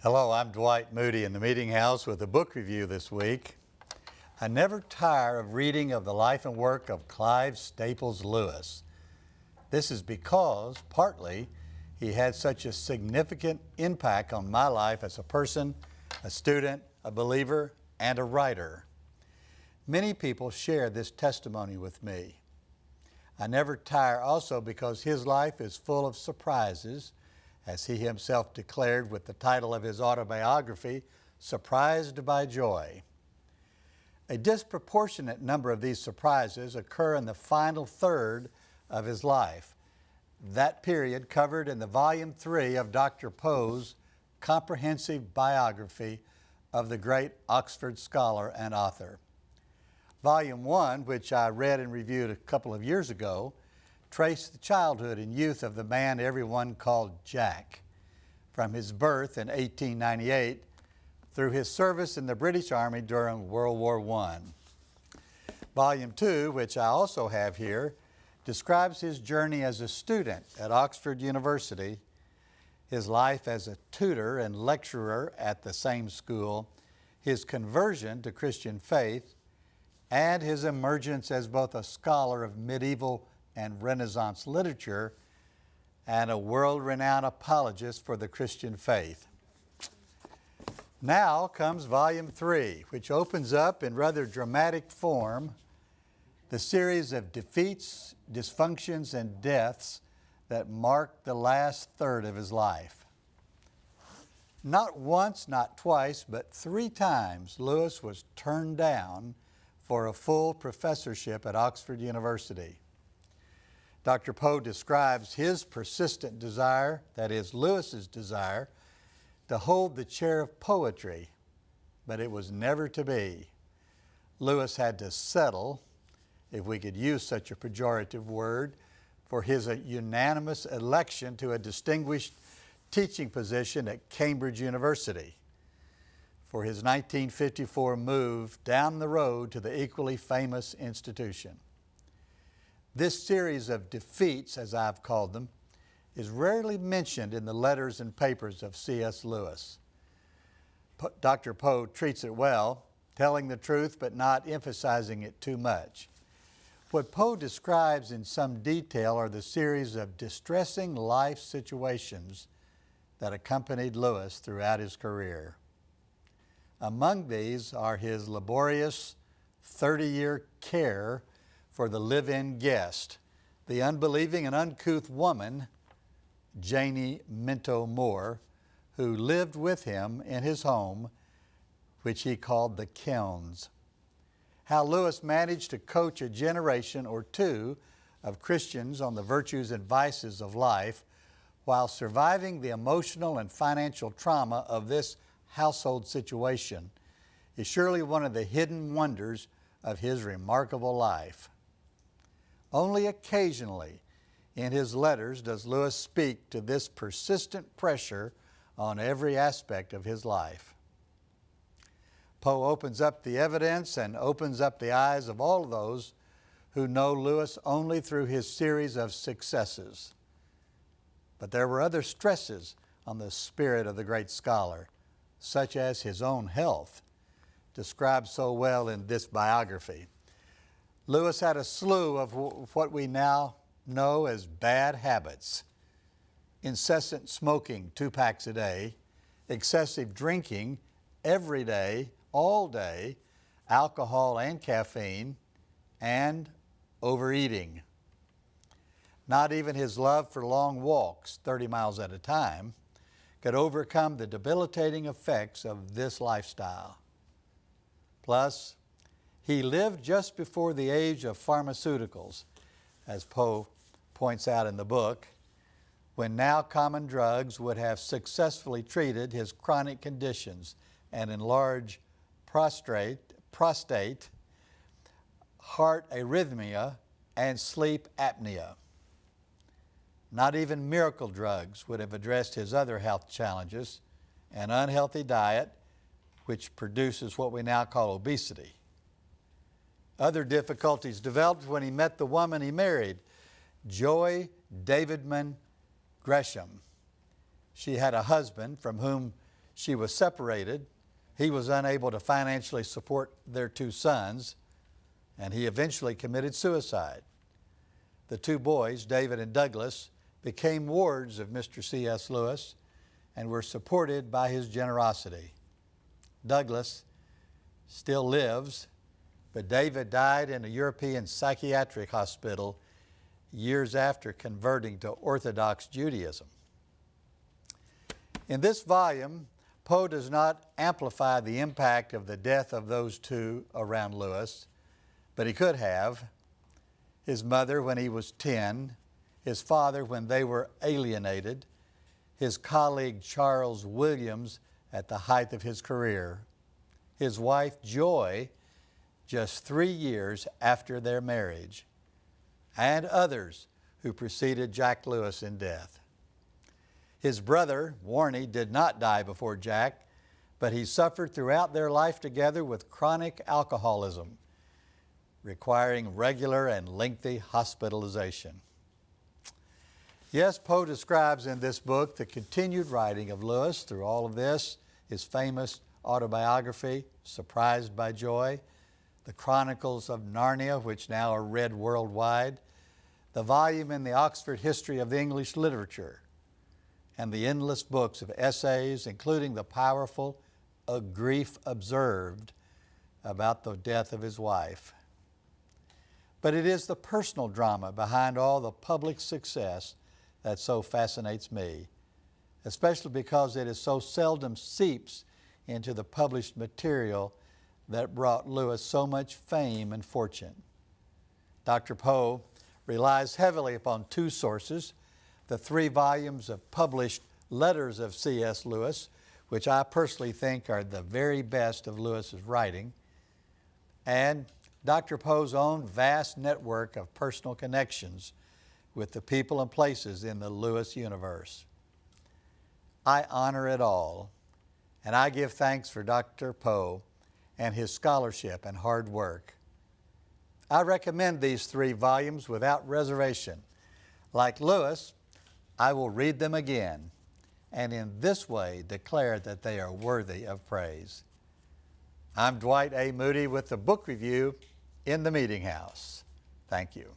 Hello, I'm Dwight Moody in the Meeting House with a book review this week. I never tire of reading of the life and work of Clive Staples Lewis. This is because, partly, he had such a significant impact on my life as a person, a student, a believer, and a writer. Many people share this testimony with me. I never tire also because his life is full of surprises, as he himself declared with the title of his autobiography, Surprised by Joy. A disproportionate number of these surprises occur in the final third of his life, that period covered in the Volume 3 of Dr. Poe's comprehensive biography of the great Oxford scholar and author. Volume 1, which I read and reviewed a couple of years ago, traced the childhood and youth of the man everyone called Jack, from his birth in 1898 through his service in the British Army during World War I. Volume 2, which I also have here, describes his journey as a student at Oxford University, his life as a tutor and lecturer at the same school, his conversion to Christian faith, and his emergence as both a scholar of medieval and Renaissance literature, and a world-renowned apologist for the Christian faith. Now comes Volume 3, which opens up in rather dramatic form the series of defeats, dysfunctions, and deaths that marked the last third of his life. Not once, not twice, but 3 times Lewis was turned down for a full professorship at Oxford University. Dr. Poe describes his persistent desire, that is, Lewis's desire, to hold the chair of poetry, but it was never to be. Lewis had to settle, if we could use such a pejorative word, for his unanimous election to a distinguished teaching position at Cambridge University, for his 1954 move down the road to the equally famous institution. This series of defeats, as I've called them, is rarely mentioned in the letters and papers of C.S. Lewis. Dr. Poe treats it well, telling the truth but not emphasizing it too much. What Poe describes in some detail are the series of distressing life situations that accompanied Lewis throughout his career. Among these are his laborious 30-year care for the live-in guest, the unbelieving and uncouth woman, Janie Minto Moore, who lived with him in his home, which he called the Kilns. How Lewis managed to coach a generation or two of Christians on the virtues and vices of life while surviving the emotional and financial trauma of this household situation is surely one of the hidden wonders of his remarkable life. Only occasionally in his letters does Lewis speak to this persistent pressure on every aspect of his life. Poe opens up the evidence and opens up the eyes of all those who know Lewis only through his series of successes. But there were other stresses on the spirit of the great scholar, such as his own health, described so well in this biography. Lewis had a slew of what we now know as bad habits: incessant smoking, 2 packs a day, excessive drinking every day, all day, alcohol and caffeine, and overeating. Not even his love for long walks, 30 miles at a time, could overcome the debilitating effects of this lifestyle. Plus, he lived just before the age of pharmaceuticals, as Poe points out in the book, when now common drugs would have successfully treated his chronic conditions and enlarged prostate, heart arrhythmia, and sleep apnea. Not even miracle drugs would have addressed his other health challenges, an unhealthy diet, which produces what we now call obesity. Other difficulties developed when he met the woman he married, Joy Davidman Gresham. She had a husband from whom she was separated. He was unable to financially support their 2 sons, and he eventually committed suicide. The 2 boys, David and Douglas, became wards of Mr. C.S. Lewis and were supported by his generosity. Douglas still lives, but David died in a European psychiatric hospital years after converting to Orthodox Judaism. In this volume, Poe does not amplify the impact of the death of those 2 around Lewis, but he could have. His mother when he was 10, his father when they were alienated, his colleague Charles Williams at the height of his career, his wife Joy just 3 years after their marriage, and others who preceded Jack Lewis in death. His brother, Warnie, did not die before Jack, but he suffered throughout their life together with chronic alcoholism, requiring regular and lengthy hospitalization. Yes, Poe describes in this book the continued writing of Lewis through all of this, his famous autobiography, Surprised by Joy, the Chronicles of Narnia, which now are read worldwide, the volume in the Oxford History of the English Literature, and the endless books of essays, including the powerful A Grief Observed about the death of his wife. But it is the personal drama behind all the public success that so fascinates me, especially because it is so seldom seeps into the published material that brought Lewis so much fame and fortune. Dr. Poe relies heavily upon 2 sources, the 3 volumes of published letters of C.S. Lewis, which I personally think are the very best of Lewis's writing, and Dr. Poe's own vast network of personal connections with the people and places in the Lewis universe. I honor it all, and I give thanks for Dr. Poe and his scholarship and hard work. I recommend these 3 volumes without reservation. Like Lewis, I will read them again, and in this way declare that they are worthy of praise. I'm Dwight A. Moody with the book review in the Meeting House. Thank you.